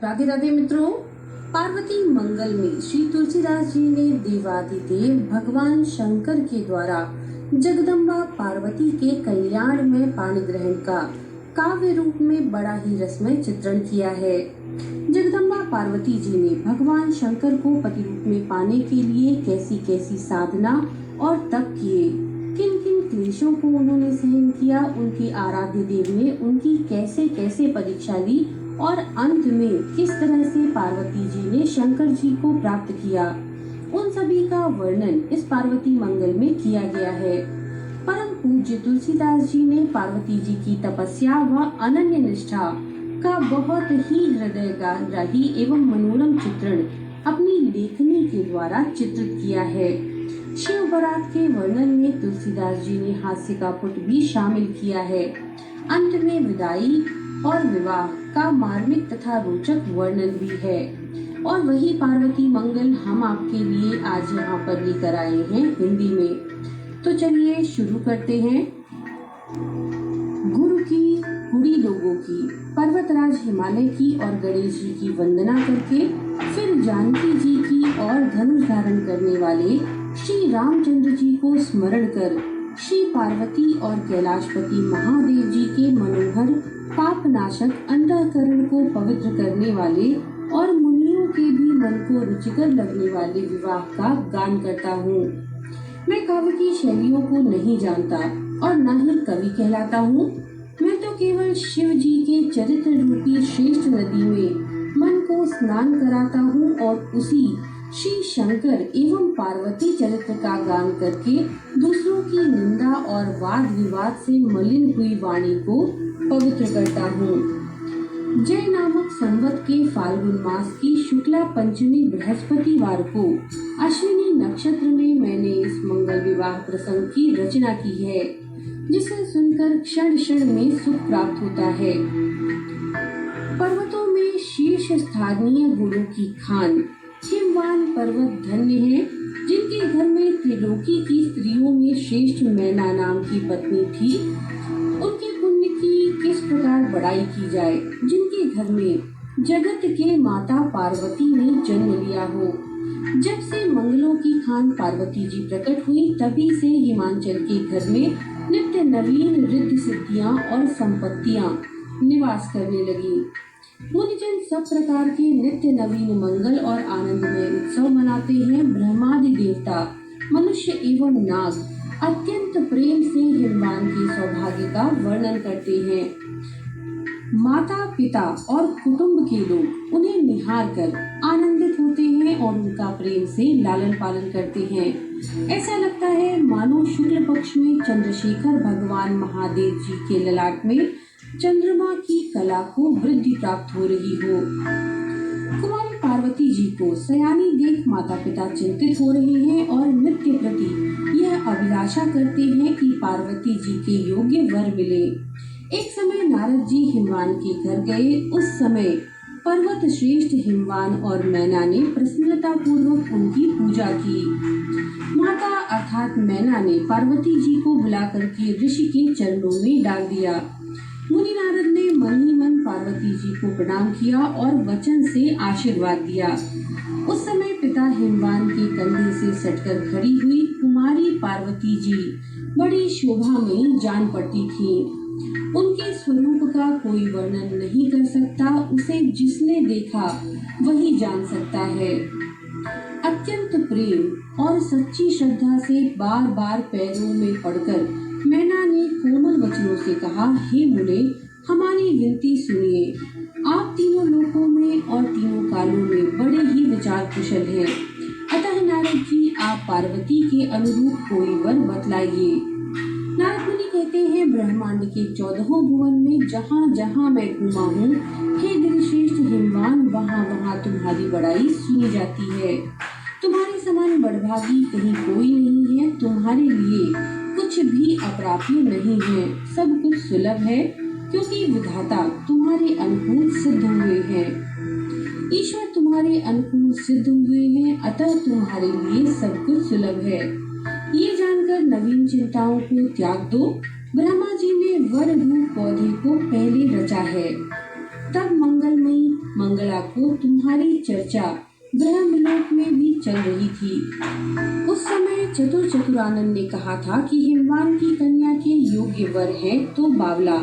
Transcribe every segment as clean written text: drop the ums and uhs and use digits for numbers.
राधे राधे मित्रों। पार्वती मंगल में श्री तुलसीदास जी ने देवादिदेव भगवान शंकर के द्वारा जगदम्बा पार्वती के कल्याण में पाणी ग्रहण का काव्य रूप में बड़ा ही रसमय चित्रण किया है। जगदम्बा पार्वती जी ने भगवान शंकर को पति रूप में पाने के लिए कैसी कैसी साधना और तप किए, किन किन क्लेशों को उन्होंने सहन किया, उनके आराध्य देव ने उनकी कैसे कैसे परीक्षा ली और अंत में किस तरह से पार्वती जी ने शंकर जी को प्राप्त किया, उन सभी का वर्णन इस पार्वती मंगल में किया गया है। परम पूज्य तुलसीदास जी ने पार्वती जी की तपस्या व अनन्य निष्ठा का बहुत ही हृदयग्राही एवं मनोरम चित्रण अपनी लेखनी के द्वारा चित्रित किया है। शिव बारात के वर्णन में तुलसीदास जी ने हास्य का पुट भी शामिल किया है। अंत में विदाई और विवाह का मार्मिक तथा रोचक वर्णन भी है। और वही पार्वती मंगल हम आपके लिए आज यहाँ पर लेकर आए हैं हिंदी में। तो चलिए शुरू करते हैं। गुरु की, कुड़ी लोगों की, पर्वतराज हिमालय की और गणेश जी की वंदना करके फिर जानकी जी की और धनुष धारण करने वाले श्री रामचंद्र जी को स्मरण कर श्री पार्वती और कैलाशपति महादेव जी के मनोहर पापनाशक अंतःकरण को पवित्र करने वाले और मुनियों के भी मन को रुचिकर लगने वाले विवाह का गान करता हूँ। मैं काव्य की शैलियों को नहीं जानता और न ही कवि कहलाता हूँ। मैं तो केवल शिव जी के चरित्र रूपी श्रेष्ठ नदी में मन को स्नान कराता हूँ और उसी श्री शंकर एवं पार्वती चरित्र का गान करके दूसरों की निंदा और वाद विवाद से मलिन हुई वाणी को पवित्र करता हूँ। जय नामक संवत के फाल्गुन मास की शुक्ला पंचमी बृहस्पतिवार को अश्विनी नक्षत्र में मैंने इस मंगल विवाह प्रसंग की रचना की है, जिसे सुनकर क्षण क्षण में सुख प्राप्त होता है। पर्वतों में शीर्ष स्थानीय गुरु की खान हिमवान पर्वत धन्य है, जिनके घर में त्रिलोकी की स्त्रियों में श्रेष्ठ मैना नाम की पत्नी थी। उनके पुण्य की किस प्रकार बड़ाई की जाए, जिनके घर में जगत के माता पार्वती ने जन्म लिया हो। जब से मंगलों की खान पार्वती जी प्रकट हुई, तभी से हिमांचल के घर में नित्य नवीन रिद्धि सिद्धियां और संपत्तियां निवास करने लगी। मुनिजन सब प्रकार के नित्य नवीन मंगल और आनंदमय उत्सव मनाते हैं। ब्रह्मादि देवता, मनुष्य एवं नाग अत्यंत प्रेम से हिमवान के सौभाग्य का वर्णन करते हैं। माता पिता और कुटुंब के लोग उन्हें निहार कर आनंदित होते हैं और उनका प्रेम से लालन पालन करते हैं। ऐसा लगता है मानो शुक्ल पक्ष में चंद्रशेखर भगवान महादेव जी के ललाट में चंद्रमा की कला को वृद्धि प्राप्त हो रही हो। कुमारी पार्वती जी को सयानी देख माता पिता चिंतित हो रहे हैं और नित्य प्रति यह अभिलाषा करते हैं कि पार्वती जी के योग्य वर मिले। एक समय नारद जी हिमवान के घर गए। उस समय पर्वत श्रेष्ठ हिमवान और मैना ने प्रसन्नता पूर्वक उनकी पूजा की। माता अर्थात मैना ने पार्वती जी को बुला करके ऋषि के चरणों में डाल दिया। मुनि नारद ने मन ही मन पार्वती जी को प्रणाम किया और वचन से आशीर्वाद दिया। उस समय पिता हिमवान के कंधे से सटकर खड़ी हुई कुमारी पार्वती जी बड़ी शोभा में जान पड़ती थी। उनके स्वरूप का कोई वर्णन नहीं कर सकता, उसे जिसने देखा वही जान सकता है। अत्यंत प्रेम और सच्ची श्रद्धा से बार बार पैरों में पड़कर मैना ने कोमल वचनों से कहा, हे मुने, हमारी विनती सुनिए। आप तीनों लोकों में और तीनों कालों में बड़े ही विचार कुशल हैं। अतः नारद जी, आप पार्वती के अनुरूप कोई वर बतलाइए। नारद मुनि कहते हैं, ब्रह्मांड के 14 भुवन में जहाँ जहाँ मैं घूमा हूँ, हे गिरिश्रेष्ठ हिमवान, वहाँ वहाँ तुम्हारी बड़ाई सुनी जाती है। तुम्हारे समान बड़भागी कहीं कोई नहीं है। तुम्हारे लिए कुछ भी अप्राप्य नहीं है, सब कुछ सुलभ है, क्योंकि विधाता तुम्हारे अनुकूल सिद्ध हुए हैं। ईश्वर तुम्हारे अनुकूल सिद्ध हुए हैं, अतः तुम्हारे लिए सब कुछ सुलभ है। ये जानकर नवीन चिंताओं को त्याग दो। ब्रह्मा जी ने वर रूप पौधे को पहले रचा है, तब मंगलमयी मंगला को तुम्हारी चर्चा ब्रह्मलोक में भी चल रही थी। उस समय चतुरानंद ने कहा था कि हिमवान की कन्या के योग्य वर है तो बावला,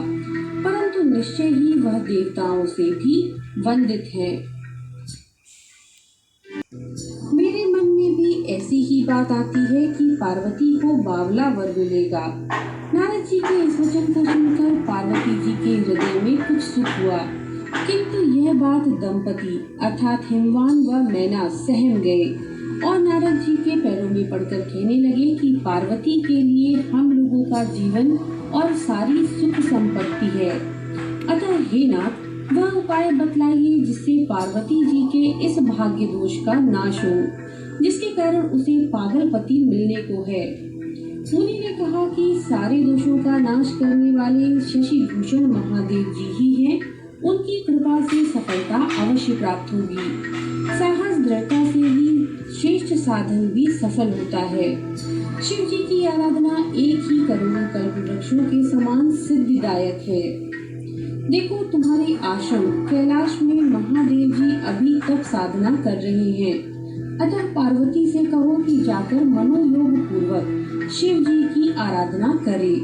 परंतु निश्चय ही वह देवताओं से भी वंदित है। मेरे मन में भी ऐसी ही बात आती है कि पार्वती को बावला वर मिलेगा। नारद जी के इस वचन को सुनकर पार्वती जी के हृदय में कुछ सुख हुआ, किंतु यह बात दंपति अर्थात हिमवान व मैना सहम गए और नारद जी के पैरों में पड़कर कहने लगे कि पार्वती के लिए हम लोगों का जीवन और सारी सुख संपत्ति है, अतः हे नाथ वह उपाय बतलाइए जिससे पार्वती जी के इस भाग्य दोष का नाश हो, जिसके कारण उसे पागल पति मिलने को है। मुनि ने कहा कि सारे दोषों का नाश करने वाले शशि भूषण महादेव जी ही हैं, उनकी कृपा से सफलता अवश्य प्राप्त होगी। साहस दृढ़ता से ही श्रेष्ठ साधन भी सफल होता है। शिव जी की आराधना एक ही करोड़ों कल्प वृक्षों के समान सिद्धिदायक है। देखो तुम्हारे आश्रम कैलाश में महादेव जी अभी तक साधना कर रहे हैं, अतः पार्वती से कहो कि जाकर मनोयोग पूर्वक शिव जी की आराधना करे।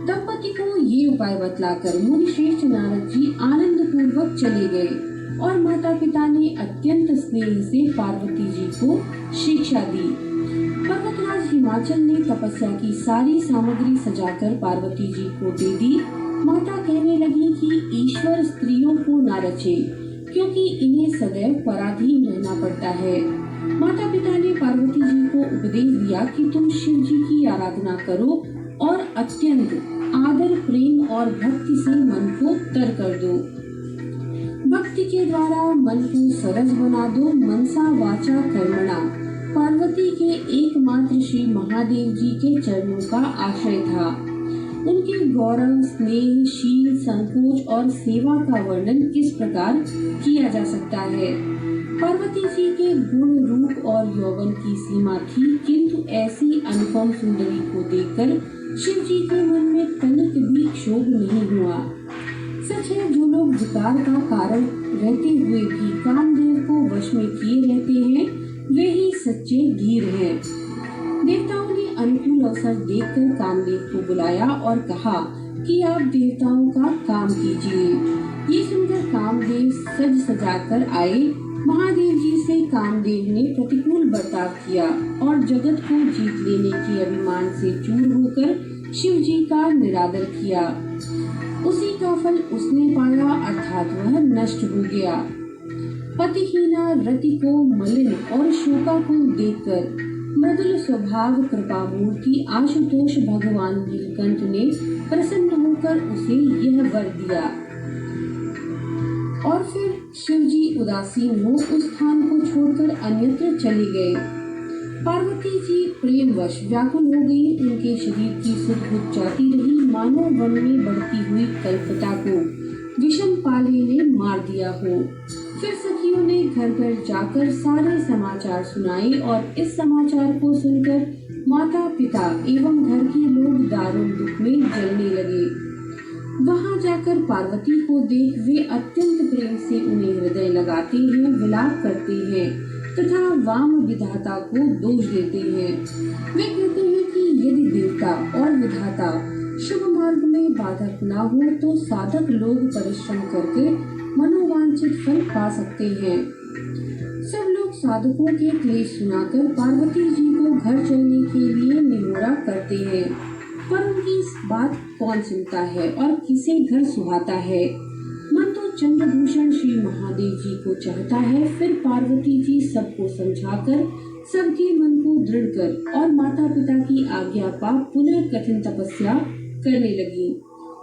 दंपति को ये उपाय बतलाकर मुनि श्रेष्ठ नारद जी आनंद पूर्वक चले गए और माता पिता ने अत्यंत स्नेह से पार्वती जी को शिक्षा दी। पर्वतराज हिमाचल ने तपस्या की सारी सामग्री सजाकर पार्वती जी को दे दी। माता कहने लगी कि ईश्वर स्त्रियों को न रचे, क्योंकि इन्हें सदैव पराधीन रहना पड़ता है। माता पिता ने पार्वती जी को उपदेश दिया कि तुम शिव जी की आराधना करो और अत्यंत आदर प्रेम और भक्ति से मन को तर कर दो। भक्ति के द्वारा मन को सरस बना दो। मनसा वाचा कर्मणा पार्वती के एकमात्र श्री महादेव जी के चरणों का आश्रय था। उनके गौरव, स्नेह, शील, संकोच और सेवा का वर्णन किस प्रकार किया जा सकता है। पार्वती जी के गुण, रूप और यौवन की सीमा थी, किंतु ऐसी अनुपम सुंदरी को देखकर शिव जी के मन में तनिक भी क्षोभ नहीं हुआ। सच है, जो लोग विकार का कारण रहते हुए भी कामदेव को वश में किए रहते हैं, वे ही सच्चे धीर हैं। देवताओं ने अनुकूल अवसर देखकर कामदेव को बुलाया और कहा कि आप देवताओं का काम कीजिए। ये सुनकर कामदेव सज सजाकर आए। महादेव जी से कामदेव ने प्रतिकूल बर्ताव किया और जगत को जीत लेने के अभिमान से चूर होकर शिव जी का निरादर किया। उसी का फल उसने पाया, अर्थात वह नष्ट हो गया। पतिहीना रति को मलिन और शोकाकुल देखकर मृदुल स्वभाव कृपा मूर्ति आशुतोष भगवान नीलकंठ ने प्रसन्न होकर उसे यह वर दिया और फिर शिव जी उदासीन हो उस स्थान को छोड़कर अन्यत्र चले गए। पार्वती जी प्रेमवश व्याकुल हो गई। उनके शरीर की सुध-बुध जाती रही, मानो वन में बढ़ती हुई कल्पता को विषम पाले ने मार दिया हो। फिर सखियों ने घर घर जाकर सारे समाचार सुनाए और इस समाचार को सुनकर माता पिता एवं घर के लोग दारुण दुख में जलने लगे। वहां जाकर पार्वती को देख वे अत्यंत प्रेम से उन्हें हृदय लगाते हैं, विलाप करते हैं तथा वाम विधाता को दोष देते हैं। वे कहते हैं कि यदि देवता और विधाता शुभ मार्ग में बाधक न हो तो साधक लोग परिश्रम करके मनोवांछित फल पा सकते हैं। सब लोग साधकों के क्लेश सुनाकर पार्वती जी को घर चलने के लिए निहोरा करते हैं, पर उनकी इस बात कौन सुनता है और किसे घर सुहाता है। मन तो चंद्रभूषण श्री महादेव जी को चाहता है। फिर पार्वती जी सबको समझाकर सबके मन को दृढ़ कर और माता पिता की आज्ञा पा पुनः कठिन तपस्या करने लगी।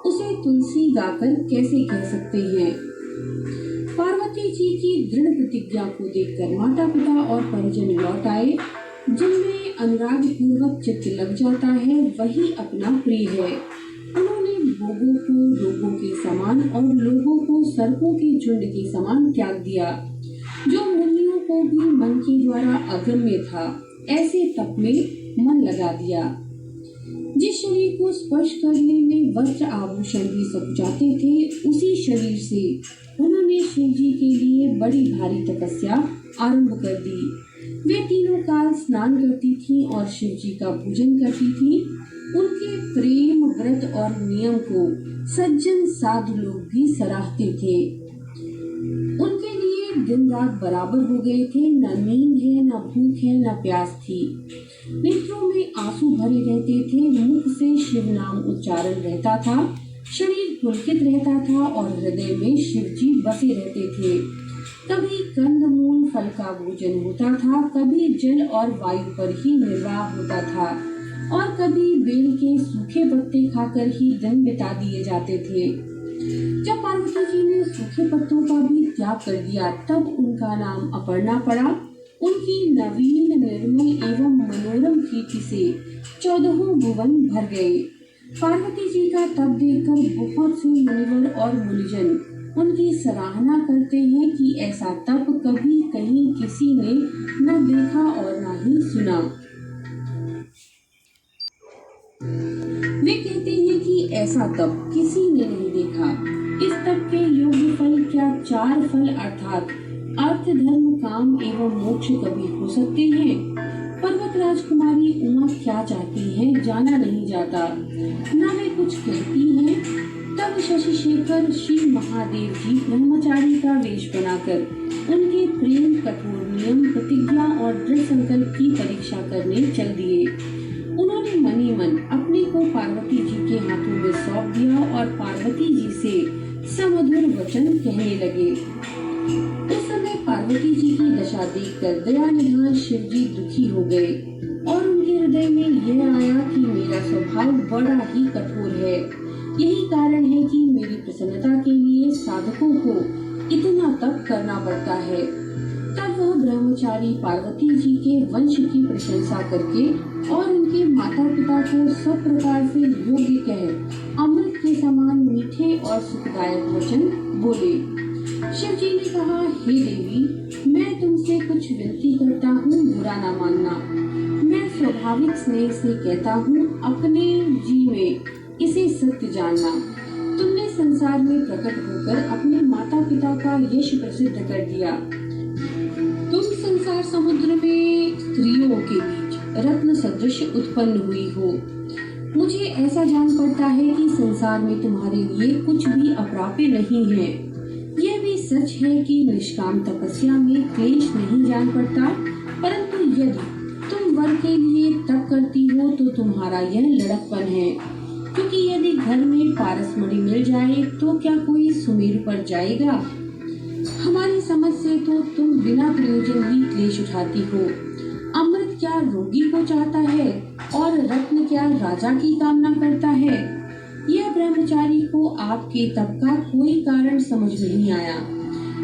उसे तुलसी गाकर कैसे कह सकते हैं। पार्वती जी की दृढ़ प्रतिज्ञा को देखकर माता पिता और परिजन लौट आए। जिनमें अनुराग पूर्वक चित्त लग जाता है वही अपना प्रिय है। उन्होंने भोगों को रोगों के समान और लोगों को सर्पों के झुंड के समान त्याग दिया। जो मुनियों को भी मन के द्वारा अगम्य था, ऐसे तप में मन लगा दिया। जिस शरीर को स्पर्श करने में वस्त्र आभूषण भी सब जाते थे, उसी शरीर से उन्होंने शिव जी के लिए बड़ी भारी तपस्या आरंभ कर दी। वे तीनों काल स्नान करती थीं और शिव जी का पूजन करती थीं। उनके प्रेम, व्रत और नियम को सज्जन साधु लोग भी सराहते थे। उनके लिए दिन रात बराबर हो गए थे। न नींद है, न भूख है, न प्यास थी। नेत्रों में आंसू भरे रहते थे। मुख से शिव नाम उच्चारण रहता था। शरीर पुलकित रहता था और हृदय में शिव जी बसे रहते थे। कभी कंदमूल फल का भोजन होता था, कभी जल और वायु पर ही निर्वाह होता था और कभी बेल के सूखे पत्ते खाकर ही दिन बिता दिए जाते थे। जब पार्वती जी ने सूखे पत्तों का भी त्याग कर दिया, तब उनका नाम अपर्णा पड़ा। उनकी नवीन, निर्मल एवं मनोरम कीर्ति से 14 भुवन भर गए। पार्वती जी का तप देखकर बहुत से मुनिवर और मुनिजन उनकी सराहना करते हैं कि ऐसा तप कभी कहीं किसी ने न देखा और न ही सुना। वे कहते हैं कि ऐसा तप किसी ने नहीं देखा। इस तप के योग्य फल क्या 4 फल अर्थात अर्थ, धर्म, काम एवं मोक्ष कभी हो सकते हैं? पर्वत राजकुमारी उमा क्या चाहती है जाना नहीं जाता, न वे कुछ कहती हैं। तब शशि शेखर श्री महादेव जी ब्रह्मचारी का वेश बनाकर उनके प्रेम, कठोर नियम, प्रतिज्ञा और दृढ़ संकल्प की परीक्षा करने चल दिए। उन्होंने मनी मन अपने को पार्वती जी के हाथों में सौंप दिया और पार्वती जी से समधुर वचन कहने लगे। उस समय पार्वती जी की दशा देखकर दयानिधान शिव जी दुखी हो गए और उनके हृदय में यह आया कि मेरा स्वभाव बड़ा ही कठोर है। यही कारण है कि मेरी प्रसन्नता के लिए साधकों को इतना तप करना पड़ता है। तब वह ब्रह्मचारी पार्वती जी के वंश की प्रशंसा करके और उनके माता पिता को सब प्रकार से योग्य कह अमृत के समान मीठे और सुखदायक वचन बोले। शिव जी ने कहा, हे देवी, मैं तुमसे कुछ विनती करता हूँ, बुरा ना मानना। मैं स्वाभाविक स्नेह से कहता हूँ, अपने जी में इसे सत्य जानना। तुमने संसार में प्रकट होकर अपने माता पिता का यश प्रसिद्ध कर दिया। तुम संसार समुद्र में स्त्रियों के बीच रत्न सदृश उत्पन्न हुई हो। मुझे ऐसा जान पड़ता है कि संसार में तुम्हारे लिए कुछ भी अप्राप्य नहीं है। यह भी सच है कि निष्काम तपस्या में क्लेश नहीं जान पड़ता, परंतु यदि तुम वर के लिए तप करती हो तो तुम्हारा यह लड़कपन है, क्योंकि यदि घर में पारसमणि मिल जाए तो क्या कोई सुमेरु पर जाएगा? हमारी समझ से तो तुम बिना प्रयोजन ही क्लेश उठाती हो। अमृत क्या रोगी को चाहता है और रत्न क्या राजा की कामना करता है? यह ब्रह्मचारी को आपके तप का कोई कारण समझ नहीं आया।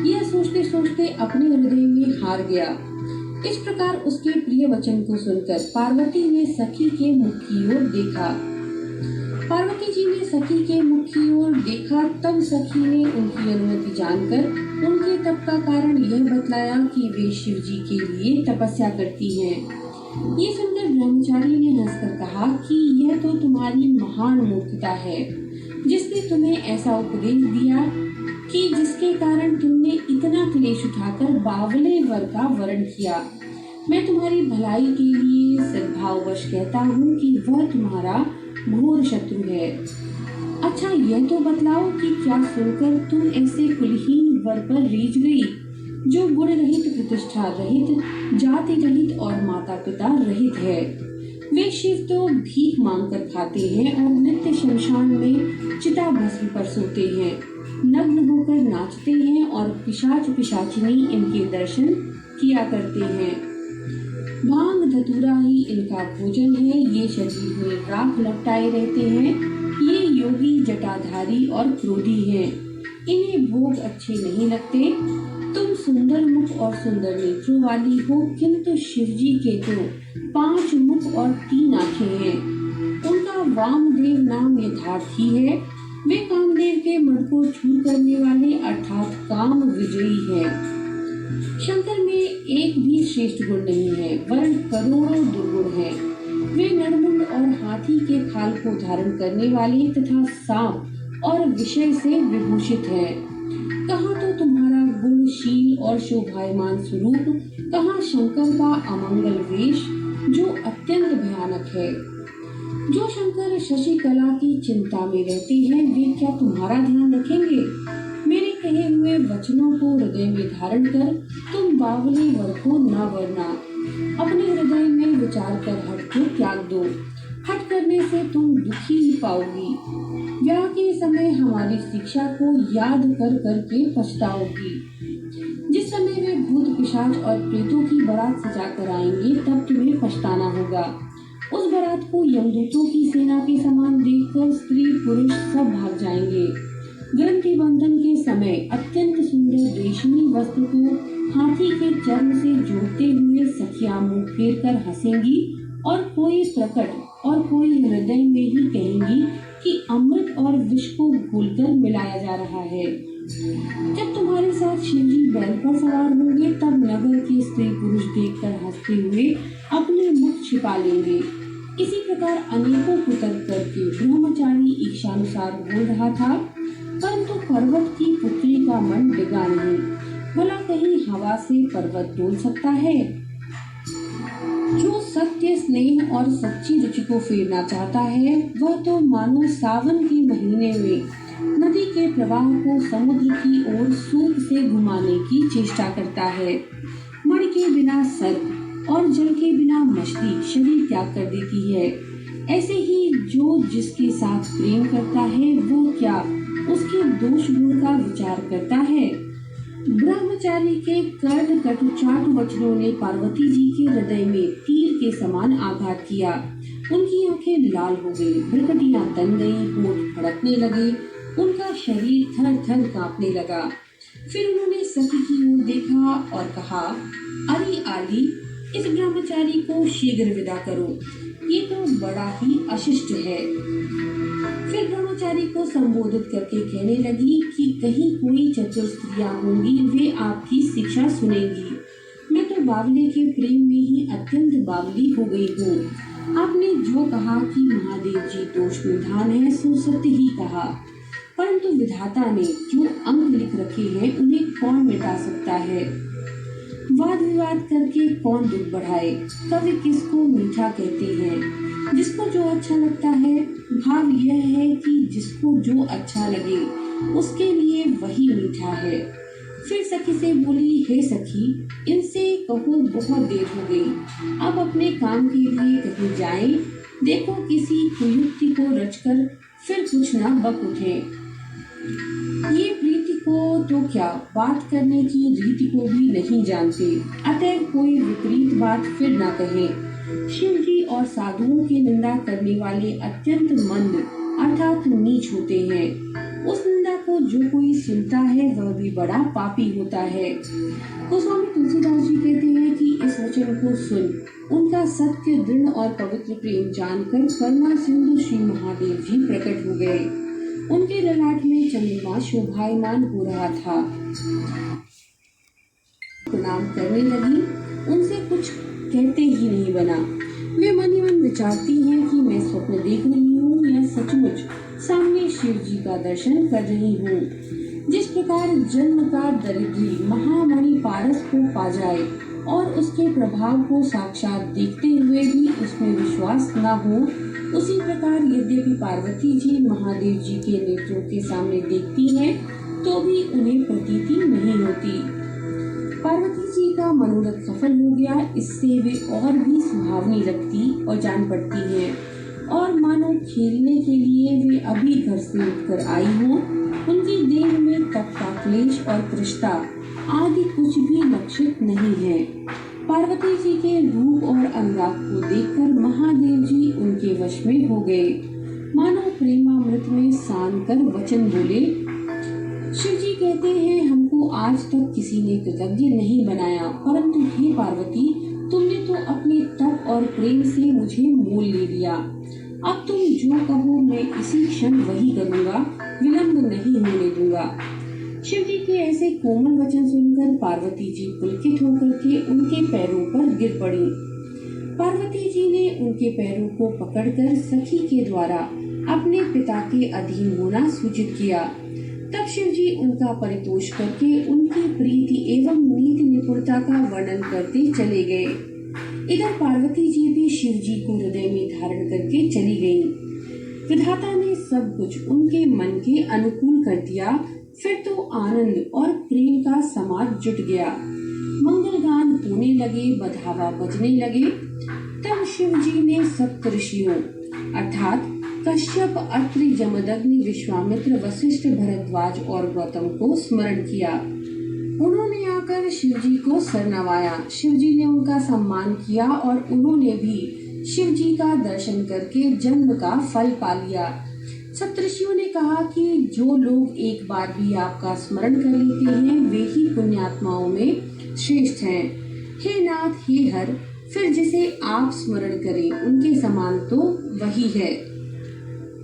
यह सोचते सोचते अपने हृदय में हार गया। इस प्रकार उसके प्रिय वचन को सुनकर पार्वती ने सखी के मुख की ओर देखा। पार्वती जी ने सखी के मुख की ओर देखा, तब सखी ने उनकी अनुमति जानकर उनके तप का कारण यह बतलाया कि वे शिव जी के लिए तपस्या करती हैं। ये सुनकर ब्रह्मचारी ने हंसकर कहा कि यह तो तुम्हारी महान मूर्खता है, जिसने तुम्हें ऐसा उपदेश दिया कि जिसके कारण तुमने इतना क्लेश उठाकर बावले वर का वर्ण किया। मैं तुम्हारी भलाई के लिए सद्भाववश कहता हूँ कि वह तुम्हारा घोर शत्रु है। अच्छा, यह तो बतलाओ कि क्या सुनकर तुम ऐसे कुलहीन वर पर रीझ गई, जो गुण रहित, प्रतिष्ठा रहित, जाति रहित और माता पिता रहित है। वे शिव तो भीख मांगकर खाते हैं और नित्य शमशान में चिता भस्म पर सोते हैं, नग्न होकर नाचते हैं और पिशाच पिशाचिनी इनके दर्शन किया करते हैं। भांग धतूरा ही इनका भोजन है। ये शरीर में राख लपटाए रहते हैं। ये योगी, जटाधारी और क्रोधी हैं। इन्हें भोग अच्छे नहीं लगते। तुम सुंदर मुख और सुंदर नेत्रों वाली हो, किंतु शिव जी के तो 5 मुख और 3 आंखें हैं। उनका वामदेव नाम यथार्थ ही है। वे कामदेव के मन को छू करने वाले अर्थात काम विजयी हैं। शंकर में एक भी श्रेष्ठ गुण नहीं है, वरन करोड़ों दुर्गुण हैं। वे नरमुंड और हाथी के खाल को धारण करने वाले तथा सांप और विषय से विभूषित हैं। कहाँ तो तुम्हारा गुणशील और शोभायमान स्वरूप, कहाँ शंकर का अमंगल वेश जो अत्यंत भयानक है। जो शंकर शशिकला की चिंता में रहते हैं वे क्या तुम्हारा ध्यान रखेंगे? मेरे कहे हुए वचनों को हृदय में धारण कर तुम बावले वर को न वरना, अपने हृदय में विचार कर हट को त्याग दो। हट करने से तुम दुखी ही पाओगी। ब्याह के समय हमारी शिक्षा को याद कर करके पछताओगी। जिस समय वे भूत पिशाच और प्रेतों की बारात सजा कर आएंगे तब तुम्हें पछताना होगा। उस बारात को यमदूतों की सेना के समान देखकर स्त्री पुरुष सब भाग जाएंगे। ग्रंथि बंधन के समय अत्यंत सुंदर रेशमी वस्त्र को हाथी के चर्म से जोड़ते हुए सखियां मुंह फेर कर हंसेंगी और कोई प्रकट और कोई हृदय में ही कहेंगी कि अमृत और विष को घोलकर मिलाया जा रहा है। जब तुम्हारे साथ शिवजी बैल पर सवार होंगे तब नगर के स्त्री पुरुष देखकर हंसते हुए अपने मुख छिपा लेंगे। इसी प्रकार अनेकों कुतर्क करके ब्रह्मचारी इच्छानुसार बोल रहा था, परंतु पर्वत की पुत्री का मन डिगा नहीं। भला कहीं हवा से पर्वत डोल सकता है? जो सत्य स्नेह और सच्ची रुचि को फेरना चाहता है वह तो मानो सावन के महीने में नदी के प्रवाह को समुद्र की ओर सूप से घुमाने की चेष्टा करता है। मणि के बिना सर्प और जल के बिना मछली शरीर त्याग कर देती है। ऐसे ही जो जिसके साथ प्रेम करता है वह क्या उसके दोष गुण का विचार करता है? ब्रह्मचारी के कर्ण कटु चाटु वचनों ने पार्वती जी के हृदय में तीर के समान आघात किया। उनकी आंखें लाल हो गई, भ्रुकुटियां तन गई, होठ फड़कने लगे, उनका शरीर थर थर कांपने लगा। फिर उन्होंने सखी की ओर देखा और कहा, अरे आली, इस ब्रह्मचारी को शीघ्र विदा करो, ये तो बड़ा ही अशिष्ट है। फिर ब्रह्मचारी को संबोधित करके कहने लगी कि कहीं कोई चतुर स्त्रियां होंगी, वे आपकी शिक्षा सुनेंगी। मैं तो बावले के प्रेम में ही अत्यंत बावली हो गई हूँ। आपने जो कहा कि महादेव जी दोष निधान है सो सत्य ही कहा, परंतु विधाता ने जो अंक लिख रखे हैं उन्हें कौन मिटा सकता है? वाद विवाद करके कौन दुख बढ़ाए? कवि किसको मीठा कहते हैं? जिसको जो अच्छा लगता है। भाव यह है कि जिसको जो अच्छा लगे उसके लिए वही मीठा है। फिर सखी से बोली, हे सखी, इनसे कहो बहुत देर हो गई, अब अपने काम के लिए कहीं जाएं। देखो किसी कुयुक्ति को रचकर फिर कुछ न बक उठे। ये प्रीति को तो क्या बात करने की रीति को भी नहीं जानते, अतः कोई विपरीत बात फिर न कहे। शिव जी और साधुओं की निंदा करने वाले अत्यंत मंद अर्थात नीच होते हैं। उस निंदा को जो कोई सुनता है वह भी बड़ा पापी होता है। गोस्वामी तुलसीदास जी कहते हैं कि इस वचन को सुन उनका सत्य दृढ़ और पवित्र प्रेम जानकर करुणा सिंधु श्री महादेव जी प्रकट हो गए। उनके ललाट में चंद्रमा शोभायमान हो रहा था। प्रणाम करने लगी, उनसे कुछ कहते ही नहीं बना। वे मन ही मन विचारती हैं कि मैं स्वप्न देख रही हूँ या सचमुच सामने शिव जी का दर्शन कर रही हूँ। जिस प्रकार जन्म का दरिद्री महामणि पारस को पा जाए और उसके प्रभाव को साक्षात देखते हुए भी उसमें विश्वास न हो, उसी प्रकार यद्यपि पार्वती जी महादेव जी के नेत्रों के सामने देखती हैं तो भी उन्हें प्रतीति नहीं होती। पार्वती जी का मनोरथ सफल हो गया, इससे वे और भी सुहावनी लगती और जान पड़ती हैं और मानो खेलने के लिए वे अभी घर से उठकर आई हों। उनकी देह में तप का क्लेश और कृष्णा आदि कुछ भी लक्षित नहीं है। पार्वती जी के रूप और अनुराग को देखकर महादेव जी उनके वश में हो गए। मानो प्रेमामृत में सान कर वचन बोले। शिव जी कहते हैं, हमको आज तक किसी ने कृतज्ञ नहीं बनाया, परंतु हे पार्वती, तुमने तो अपने तप और प्रेम से मुझे मोल ले लिया। अब तुम जो कहो मैं इसी क्षण वही करूँगा, विलंब नहीं होने दूंगा। शिव जी के ऐसे कोमल वचन सुनकर पार्वती जी पुलकित होकर के उनके पैरों पर गिर पड़ी। पार्वती जी ने उनके पैरों को पकड़कर सखी के द्वारा अपने पिता के अधीन होना सूचित किया। तब शिव जी उनका परितोष करके उनकी प्रीति एवं नीति निपुणता का वर्णन करते चले गए। इधर पार्वती जी भी शिव जी को हृदय में धारण करके चली गईं। विधाता ने सब कुछ उनके मन के अनुकूल कर दिया। फिर तो आनंद और प्रेम का समाज जुट गया। मंगल गान होने लगे, बधावा बजने लगे। तब शिव जी ने सप्त ऋषियों अर्थात कश्यप, अत्रि, जमदग्नि, विश्वामित्र, वशिष्ठ, भरद्वाज और गौतम को स्मरण किया। उन्होंने आकर शिव जी को सर नवाया। शिव जी ने उनका सम्मान किया और उन्होंने भी शिव जी का दर्शन करके जन्म का फल पा लिया। सप्तऋषियों ने कहा कि जो लोग एक बार भी आपका स्मरण कर लेते हैं वे ही पुण्यात्माओं में श्रेष्ठ हैं। हे नाथ, हे हर, फिर जिसे आप स्मरण करें उनके समान तो वही है।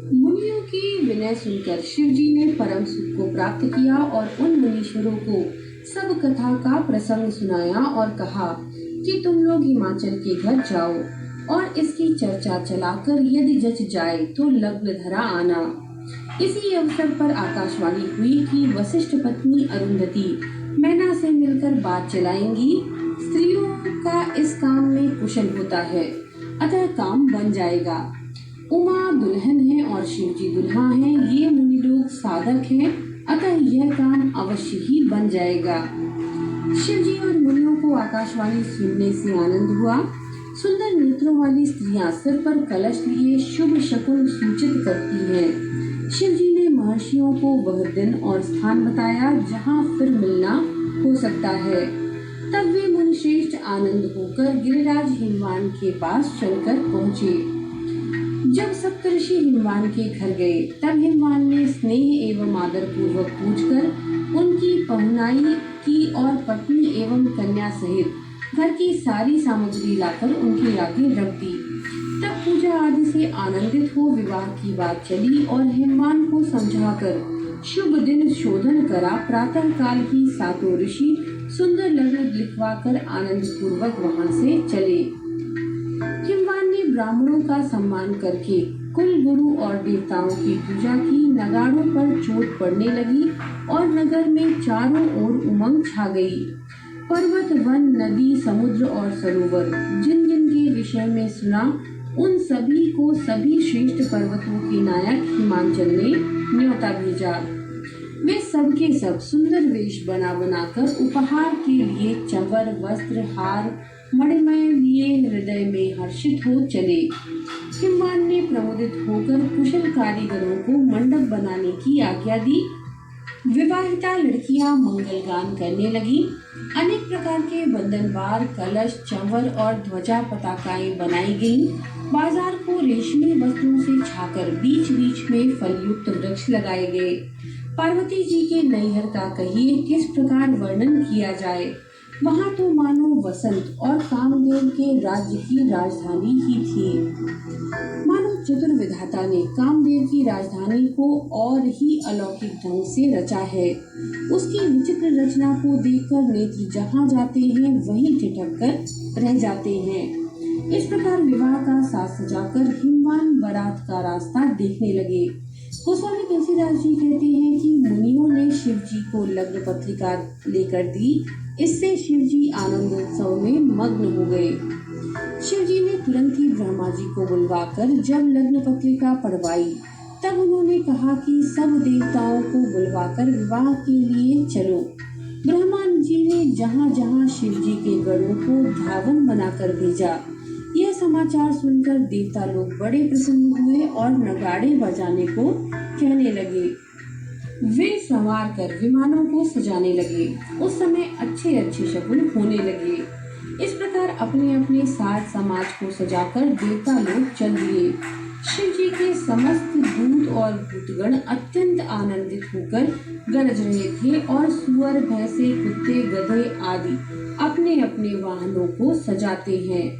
मुनियों की विनय सुनकर शिव जी ने परम सुख को प्राप्त किया और उन मुनीश्वरों को सब कथा का प्रसंग सुनाया और कहा कि तुम लोग हिमाचल के घर जाओ और इसकी चर्चा चलाकर यदि जच जाए तो लग्नधरा आना। इसी अवसर पर आकाशवाणी हुई कि वशिष्ठ पत्नी अरुंधति मैना से मिलकर बात चलाएंगी। स्त्रियों का इस काम में कुशल होता है, अतः काम बन जाएगा। उमा दुल्हन है और शिव जी दुल्हा हैं। ये मुनि लोग साधक हैं, अतः यह काम अवश्य ही बन जाएगा। शिव जी और मुनियों को आकाशवाणी सुनने से आनंद हुआ। सुंदर नेत्रों वाली स्त्रियां सिर पर कलश लिए शुभ शकुन सूचित करती हैं। शिव जी ने महर्षियों को वह दिन और स्थान बताया जहां फिर मिलना हो सकता है। तब वे मुनिश्रेष्ठ आनंद होकर गिरिराज हिमवान के पास चलकर पहुँचे। जब सप्तऋषि हिमवान के घर गए तब हिमवान ने स्नेह एवं आदर पूर्वक पूछकर उनकी पहुनाई की और पत्नी एवं कन्या सहित घर की सारी सामग्री लाकर उनके आगे रख दी। तब पूजा आदि से आनंदित हो विवाह की बात चली और हिमवान को समझाकर शुभ दिन शोधन करा। प्रातः काल ही सातों ऋषि सुंदर लग्न लिखवाकर आनंद पूर्वक वहां से चले। हिमवान ने ब्राह्मणों का सम्मान करके कुल गुरु और देवताओं की पूजा की। नगाड़ों पर चोट पड़ने लगी और नगर में चारों ओर उमंग छा गई। पर्वत, वन, नदी, समुद्र और सरोवर जिन जिन के विषय में सुना उन सभी को सभी श्रेष्ठ पर्वतों के नायक हिमाचल ने न्योता भेजा। वे सबके सब सुंदर वेश बनाकर उपहार के लिए चंवर, वस्त्र, हार, मणिमय लिए हृदय में हर्षित हो चले। हिमवान ने प्रमोदित होकर कुशल कारीगरों को मंडप बनाने की आज्ञा दी। विवाहिता लड़कियां मंगल गान करने लगी। अनेक प्रकार के बंधनवार, कलश, चंवर और ध्वजा पताकाएं बनाई गईं। बाजार को रेशमी वस्त्रों से छाकर बीच बीच में फलयुक्त वृक्ष लगाए गए। पार्वती जी के नैहर का कहिए किस प्रकार वर्णन किया जाए। वहाँ तो मानो वसंत और कामदेव के राज्य की राजधानी ही थी। मानो चतुर विधाता ने कामदेव की राजधानी को और ही अलौकिक ढंग से रचा है। उसकी विचित्र रचना को देखकर नेत्र जहाँ जाते हैं वहीं ठिठक कर रह जाते हैं। इस प्रकार विवाह का साज सजाकर हिमवान बारात का रास्ता देखने लगे। गोस्वामी तुलसीदास जी कहते हैं कि मुनियों ने शिव जी को लग्न पत्रिका लेकर दी। इससे शिव जी आनंदोत्सव में मग्न हो गए। शिव जी ने तुरंत ही ब्रह्मा जी को बुलवाकर जब लग्न पत्रिका पढ़वाई तब उन्होंने कहा कि सब देवताओं को बुलवाकर विवाह के लिए चलो। ब्रह्मा जी ने जहाँ जहाँ शिव जी के गणों को धावन बनाकर भेजा। यह समाचार सुनकर देवता लोग बड़े प्रसन्न हुए और नगाड़े बजाने को कहने लगे। वे संवार कर विमानों को सजाने लगे। उस समय अच्छे अच्छे शकुन होने लगे। इस प्रकार अपने अपने साज समाज को सजाकर देवता लोग चल दिए। शिव जी के समस्त दूत और भूतगण अत्यंत आनंदित होकर गरज रहे थे और सुअर, भैंसे, कुत्ते, गधे आदि अपने अपने वाहनों को सजाते हैं।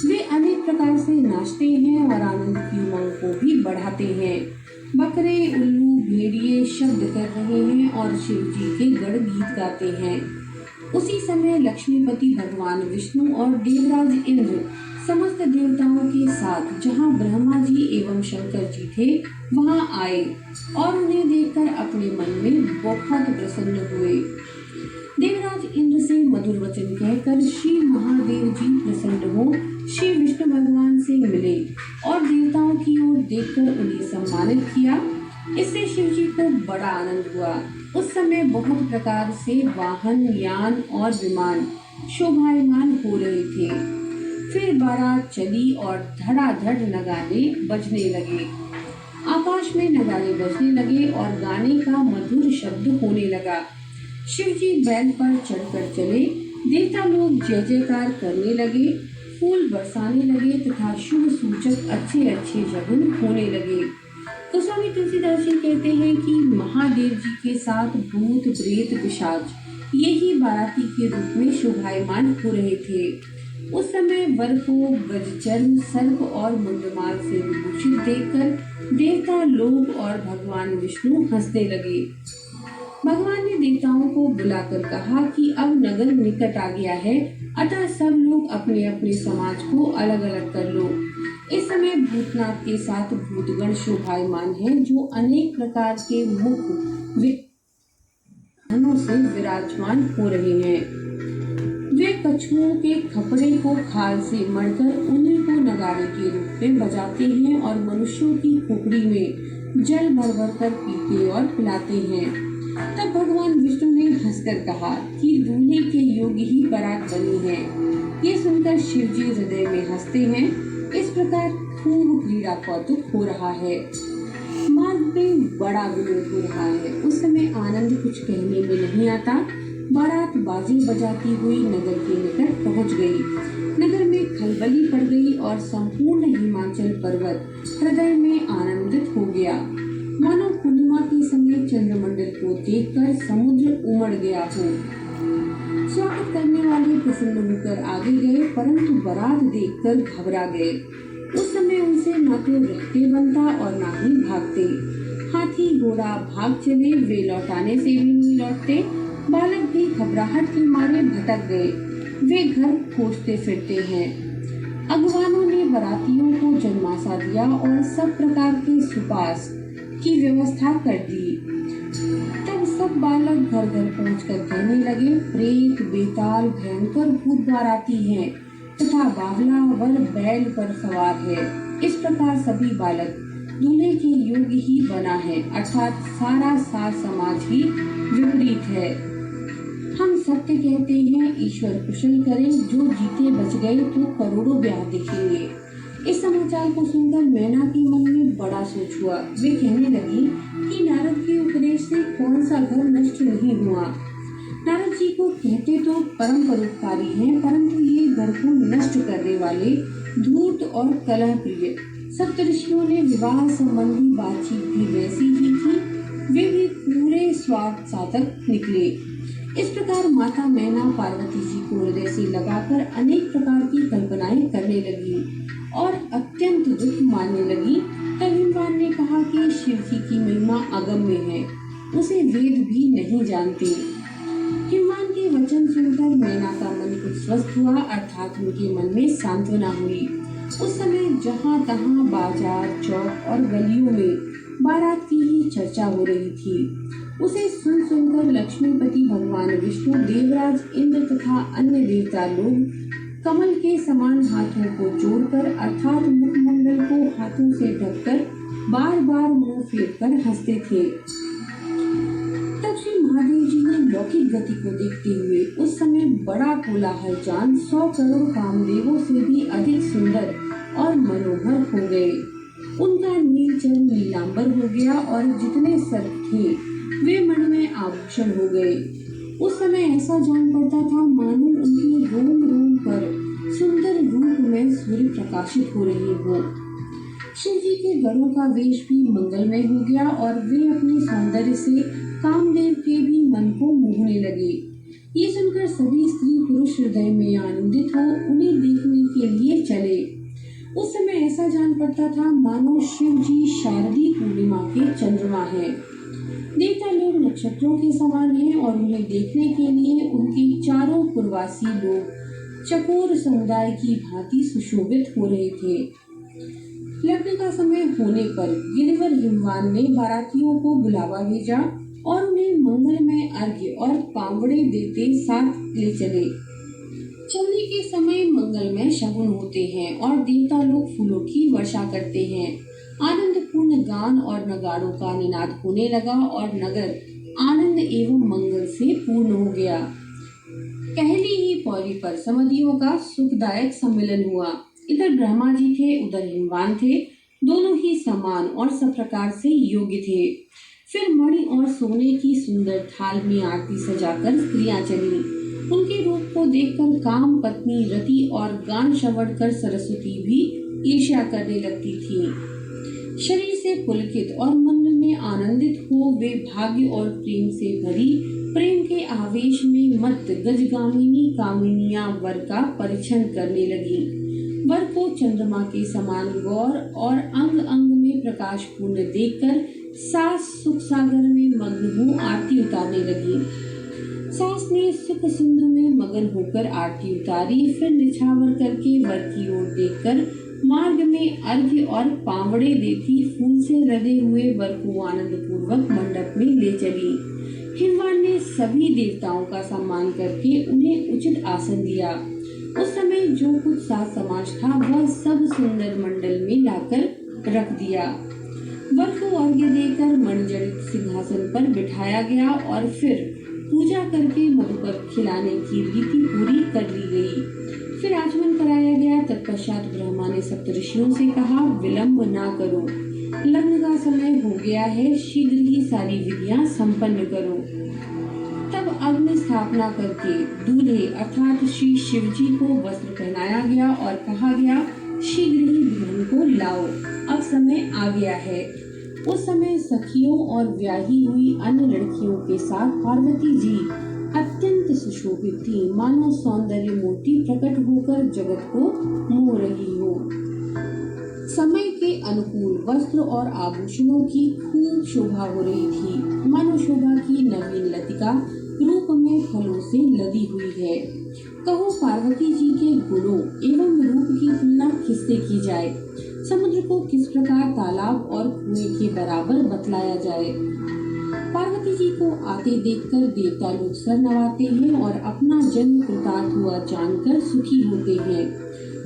वे अनेक प्रकार से नाचते हैं और आनंद की उमंग को भी बढ़ाते हैं। बकरे, उल्लू, भेड़िए शब्द कर रहे हैं और शिव जी के गण गीत गाते हैं। उसी समय लक्ष्मीपति भगवान विष्णु और देवराज इंद्र समस्त देवताओं के साथ जहाँ ब्रह्मा जी एवं शंकर जी थे वहां आए और उन्हें देखकर अपने मन में बहुत प्रसन्न हुए। देवराज इंद्र से मधुर वचन कहकर श्री महादेव जी प्रसन्न हो श्री विष्णु भगवान से मिले और देवताओं की ओर देखकर उन्हें सम्मानित किया। इससे शिव जी को बड़ा आनंद हुआ। उस समय बहुत प्रकार से वाहन, यान और विमान शोभायमान हो रहे थे। फिर बारात चली और धड़ाधड़ नगाड़े बजने लगे। आकाश में नगाड़े बजने लगे और गाने का मधुर शब्द होने लगा। शिव जी बैल पर चढ़कर चले। देवता लोग जय जयकार करने लगे, फूल बरसाने लगे तथा शुभ सूचक अच्छे अच्छे शगुन होने लगे। गोस्वामी तुलसीदास जी कहते हैं कि महादेव जी के साथ भूत, प्रेत, पिशाच यही बाराती के रूप में शोभायमान हो रहे थे। उस समय वर को गजचर्म, सर्प और मुंडमाल से विभूषित देखकर देवता लोग और भगवान विष्णु हंसने लगे। भगवान ने देवताओं को बुलाकर कहा कि अब नगर निकट आ गया है, अतः सब लोग अपने अपने समाज को अलग अलग कर लो। इस समय भूतनाथ के साथ भूतगण शोभायमान हैं, जो अनेक प्रकार के मुख विघ्नों से विराजमान हो रहे हैं। वे कछुओं के खपड़े को खाल से मढ़कर उन्हीं को नगाड़े के रूप में बजाते हैं और मनुष्यों की खोपड़ी में जल भर भर कर पीते और पिलाते हैं। तब भगवान विष्णु ने हंसकर कहा कि दूल्हे के योग्य ही बारात बनी है। ये सुनकर शिव जी हृदय में हंसते हैं। इस प्रकार खूब क्रीड़ा कौतुक हो रहा है। मार्ग में बड़ा विनोद हो रहा है। उस समय आनंद कुछ कहने में नहीं आता। बारात बाजे बजाती हुई नगर के निकट पहुंच गई। नगर में खलबली पड़ गई और संपूर्ण हिमाचल पर्वत हृदय में आनंदित हो गया। मानो पूर्णिमा के समय चंद्रमंडल को देखकर समुद्र उमड़ गया हो। स्वागत करने वाले प्रसन्न होकर आगे गए, परंतु बारात देखकर घबरा गए। उस समय उनसे न तो रहते बनता और न ही भागते। हाथी घोड़ा भाग चले, वे लौटाने से भी नहीं लौटते। बालक भी घबराहट के मारे भटक गए। वे घर खोजते फिरते हैं। अगवानों ने बारातियों को जन्मासा दिया और सब प्रकार के सुपास की व्यवस्था कर दी। तब सब बालक घर घर पहुंचकर कहने लगे, प्रेत, बेताल, भयंकर भूत बाराती हैं तथा बावला वर बैल पर सवार है। इस प्रकार सभी बालक दूल्हे के योग्य ही बना है, अर्थात सारा सार समाज ही विपरीत है। हम सत्य कहते हैं, ईश्वर कुशल करे, जो जीते बच गए तो करोड़ों ब्याह दिखेंगे। इस समाचार को सुनकर मैना के मन में बड़ा सोच हुआ। वे कहने लगी कि नारद के उपदेश से कौन सा घर नष्ट नहीं हुआ। नारद जी को कहते तो परम परोपकारी हैं, परंतु ये घर को नष्ट करने वाले, धूर्त और कलह प्रिय। सप्तऋषियों ने विवाह संबंधी बातचीत भी वैसी ही की। वे भी पूरे स्वार्थ साधक निकले। इस प्रकार माता मैना पार्वती जी को हृदय से लगाकर अनेक प्रकार की कल्पनाएं करने लगी और अत्यंत दुख मानने लगी। तब हिमवान ने कहा कि शिव जी की महिमा अगम्य है, उसे वेद भी नहीं जानते। हिमवान के वचन सुनकर मैना का मन कुछ स्वस्थ हुआ, अर्थात उनके मन में सांत्वना हुई। उस समय जहाँ तहाँ बाजार, चौक और गलियों में बारात की ही चर्चा हो रही थी। उसे सुन सुनकर लक्ष्मीपति भगवान विष्णु, देवराज इंद्र तथा अन्य देवता लोग कमल के समान हाथों को जोड़कर अर्थात मुखमंडल को हाथों से ढककर बार बार मुंह फेरकर हंसते थे। तब श्री महादेव जी ने लौकिक गति को देखते हुए उस समय बड़ा कोलाहल जान 100 करोड़ कामदेवों से भी अधिक सुंदर और मनोहर हो गए। उनका नीलचल नीलांबर हो गया और जितने सर्प थे वे मन में आभूषण हो गए। उस समय ऐसा जान पड़ता था मानो उनके रोम रोम पर सुंदर रूप में सूर्य प्रकाशित हो रहे हो। शिव जी के गणों का वेश भी मंगलमय हो गया और वे अपने सौंदर्य से कामदेव के भी मन को मोहने लगे। ये सुनकर सभी स्त्री पुरुष हृदय में आनंदित हो उन्हें देखने के लिए चले। उस समय ऐसा जान पड़ता था मानो शिव जी शारदीय पूर्णिमा के चंद्रमा हैं। देवता लोग नक्षत्रों के समान हैं और उन्हें देखने के लिए उनके चारों पूर्वासी लोग चकोर समुदाय की भांति सुशोभित हो रहे थे। लग्न का समय होने पर गिरिवर हिमवान ने बारातियों को बुलावा भेजा और उन्हें मंगलमय अर्घ्य और पावड़े देते साथ ले चले। चलने के समय मंगलमय शगुन होते हैं और देवता लोग फूलों की वर्षा करते हैं। आनंदपूर्ण गान और नगाड़ों का निनाद होने लगा और नगर आनंद एवं मंगल से पूर्ण हो गया। पहली ही पौड़ी पर समधियों का सुखदायक सम्मिलन हुआ। इधर ब्रह्मा जी थे, उधर हिमवान थे। दोनों ही समान और सब प्रकार से योग्य थे। फिर मणि और सोने की सुंदर थाल में आरती सजाकर स्त्रियां चली। उनके रूप को देखकर काम पत्नी रति और गान श्रवण कर सरस्वती भी ईर्ष्या करने लगती थी। शरीर से पुलकित और मन में आनंदित हो वे भाग्य और प्रेम से भरी प्रेम के आवेश में मत गजगामिनी कामिनियां वर का परीक्षण करने लगी। वर को चंद्रमा के समान गौर और अंग अंग में प्रकाश पूर्ण देखकर सास सुख सागर में मग्न हो आरती उतारने लगी। सास ने सुख सिंधु में मगन होकर आरती उतारी, फिर निछावर करके वर की ओर देखकर मार्ग में अर्घ्य और पावड़े देती फूल से लदे हुए वर को आनंद पूर्वक मंडप में ले चली। हिमवान ने सभी देवताओं का सम्मान करके उन्हें उचित आसन दिया। उस समय जो कुछ साज समाज था वह सब सुंदर मंडल में लाकर रख दिया। वर को अर्घ्य देकर मणिजड़ित सिंहासन पर बिठाया गया और फिर पूजा करके मधुकर खिलाने की रीति पूरी कर ली गई। फिर आचमन कराया गया। तत्पश्चात ब्रह्मा ने सप्तऋषियों से कहा, विलंब ना करो, लग्न का समय हो गया है, शीघ्र ही सारी विधियां संपन्न करो। तब अग्नि स्थापना करके दूल्हे अर्थात श्री शिव जी को वस्त्र पहनाया गया और कहा गया, शीघ्र ही दुल्हन को लाओ, अब समय आ गया है। उस समय सखियों और ब्याही हुई अन्य लड़कियों के साथ पार्वती जी अत्यंत सुशोभित थी, मानो सौंदर्य मूर्ति प्रकट होकर जगत को मोह रही हो। समय के अनुकूल वस्त्र और आभूषणों की खूब शोभा हो रही थी, मानो शोभा की नवीन लतिका रूप में फलों से लदी हुई है। कहो पार्वती जी के गुणों एवं रूप की तुलना किससे की जाए? समुद्र को किस प्रकार तालाब और कुएं के बराबर बतलाया जाए? पार्वती जी को आते देखकर देवता लोग सर नवाते हैं और अपना जन्म कृतार्थ हुआ जानकर सुखी होते हैं।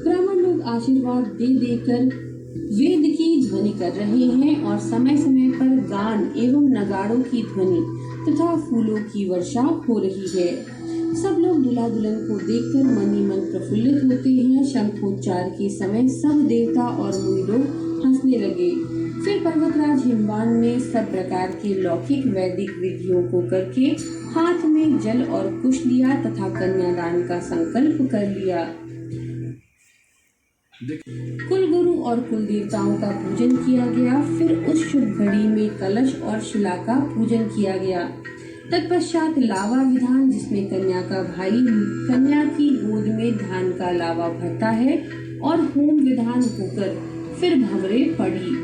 ब्राह्मण लोग आशीर्वाद दे देकर वेद की ध्वनि कर रहे हैं और समय समय पर गान एवं नगाड़ों की ध्वनि तथा फूलों की वर्षा हो रही है। सब लोग दूल्हा दुल्हन को देखकर मन ही मन प्रफुल्लित होते हैं। शंखोच्चार के समय सब देवता और मुनि लोग हंसने लगे। फिर पर्वतराज हिमवान ने सब प्रकार के लौकिक वैदिक विधियों को करके हाथ में जल और कुश लिया तथा कन्यादान का संकल्प कर लिया। कुल गुरु और कुल देवताओं का पूजन किया गया। फिर उस शुभ घड़ी में कलश और शिला का पूजन किया गया। तत्पश्चात लावा विधान, जिसमें कन्या का भाई कन्या की गोद में धान का लावा भरता है, और होम विधान होकर फिर भंवरे पड़ी।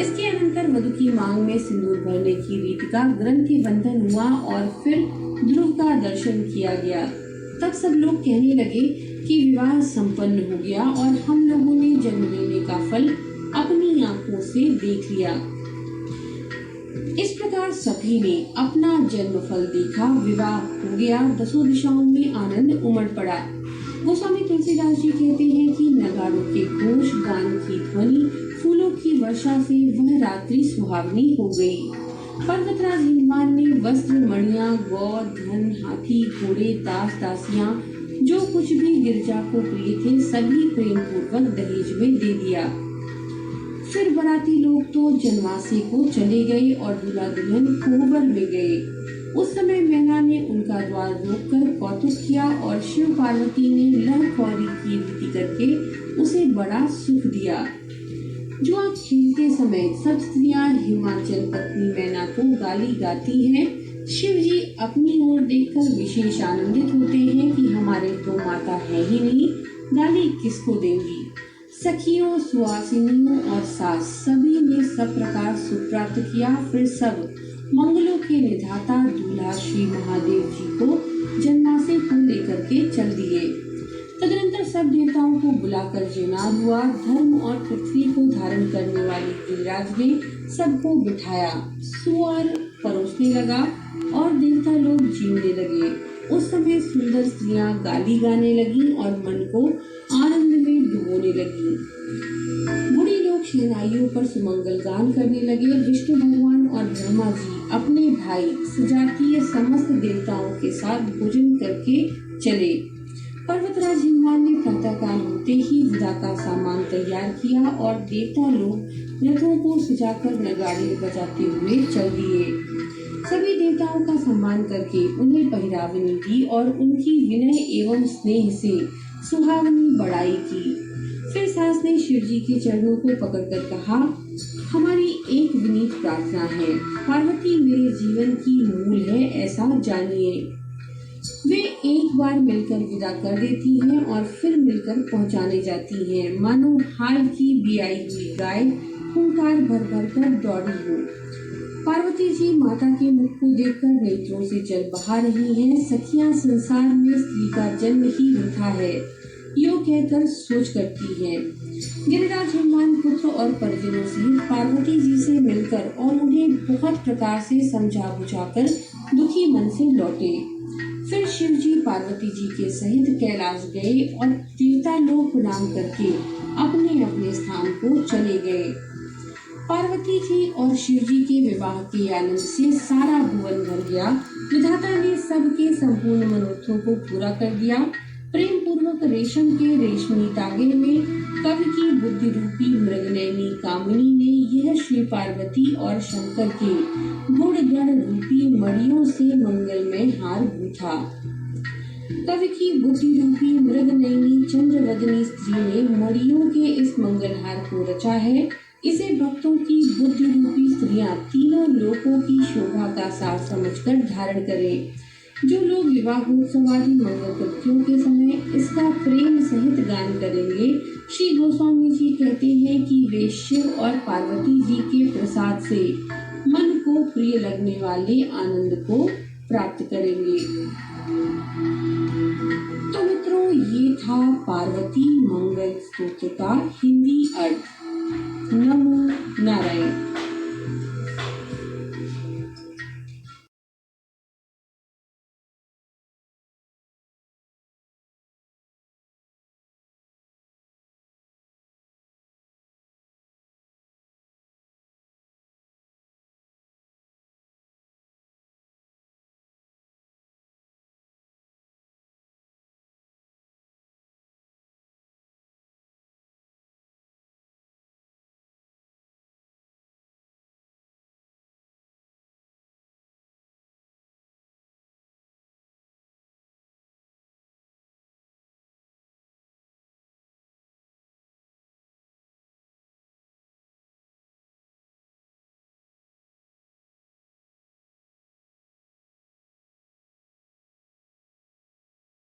इसके अनंतर वधु की मांग में सिंदूर भरने की रीति का ग्रंथि बंधन हुआ और फिर ध्रुव का दर्शन किया गया। तब सब लोग कहने लगे कि विवाह संपन्न हो गया और हम लोगों ने जन्म लेने का फल अपनी आंखों से देख लिया। इस प्रकार सभी ने अपना जन्म फल देखा, विवाह हो गया, दसों दिशाओं में आनंद उमड़ पड़ा। गोस्वामी तुलसीदास जी कहते हैं कि नगाड़ों के घोष, गान की ध्वनि, फूलों की वर्षा से वह रात्रि सुहावनी हो गई। पर्वतराज हिमवान ने वस्त्र, मणियां, गौ, धन, हाथी, घोड़े, दास दासियां, जो कुछ भी गिरजा को प्रिय थे, सभी प्रेम पूर्वक दहेज में दे दिया। फिर बराती लोग तो जनवासे को चले गए और दूल्हा दुल्हन कोहबर में गए। उस समय मैना ने उनका द्वार रोककर कौतुक किया और शिव पार्वती ने लह कौरी की रीति करके उसे बड़ा सुख दिया। जुआ खेलते समय सब स्त्रियां हिमाचल पत्नी मैना को गाली गाती हैं। शिव जी अपनी ओर देखकर विशेष आनंदित होते हैं कि हमारे तो माता है ही नहीं, गाली किसको देंगी। सखियों, सुहासिनियों और सास सभी ने सब प्रकार सुख प्राप्त किया। फिर सब मंगलों के निधाता दूल्हा श्री महादेव जी को जन्मासे को लेकर के चल दिए। तदनंतर सब देवताओं को बुलाकर जयनाद हुआ। धर्म और पृथ्वी को धारण करने वाले गिरिराज ने सबको बिठाया, सुअर परोसने लगा और देवता लोग जीने लगे। उस समय सुंदर स्त्रियां गाली गाने लगी और मन को आनंद में डुबोने लगी। बूढ़े लोग शहनाइयों पर सुमंगल गान करने लगे। विष्णु भगवान और ब्रह्मा जी अपने भाई सजातीय समस्त देवताओं के साथ भोजन करके चले। पर्वतराज हिमवान ने प्रातःकाल होते ही विदा का सामान तैयार किया और देवता लोग रथों को सजाकर नगाड़े बजाते हुए चल दिए। सभी देवताओं का सम्मान करके उन्हें पहिरावनी दी और उनकी विनय एवं स्नेह से सुहावनी बड़ाई की। फिर सास ने शिव जी के चरणों को पकड़कर कहा, हमारी एक विनीत प्रार्थना है, पार्वती मेरे जीवन की मूल है, ऐसा जानिए। वे एक बार मिलकर विदा कर देती हैं और फिर मिलकर पहुंचाने जाती हैं, मानो हाल की बियाई हुई गाय हुंकार भर भर कर दौड़ी हो। पार्वती जी माता के मुख को देखकर नेत्रों से जल बहा रही हैं। सखियां संसार में स्त्री का जन्म ही वृथा है, यो कहकर सोच करती हैं। गिरिराज हिमवान पुत्र और परिजनों सहित पार्वती जी से मिलकर और उन्हें बहुत प्रकार से समझा बुझाकर दुखी मन से लौटे। फिर शिव जी पार्वती जी के सहित कैलाश गए और देवता लोग प्रणाम करके अपने अपने स्थान को चले गए। पार्वती जी और शिव जी के विवाह के आनंद से सारा भुवन भर गया। विधाता ने सबके संपूर्ण मनोरथों को पूरा कर दिया। प्रेम पूर्वक रेशम के रेशमी तागे में कवि की बुद्धि रूपी मृगनयनी कामिनी ने यह श्री पार्वती और शंकर के गुण गण रूपी मणियों से मंगलमय हार गूंथा। कवि की बुद्धि रूपी मृगनयनी चंद्रवदनी स्त्री ने मणियों के इस मंगलहार को रचा है। इसे भक्तों की बुद्धि रूपी स्त्रियां तीनों लोकों की शोभा का सार समझकर धारण करें। जो लोग विवाहोत्सवादि मंगल कृत्यों के समय इसका प्रेम सहित गान करेंगे, श्री गोस्वामी जी कहते हैं कि वे शिव और पार्वती जी के प्रसाद से मन को प्रिय लगने वाले आनंद को प्राप्त करेंगे। तो मित्रों, ये था पार्वती मंगल स्तोत्र का हिंदी अर्थ। नमो नारायण।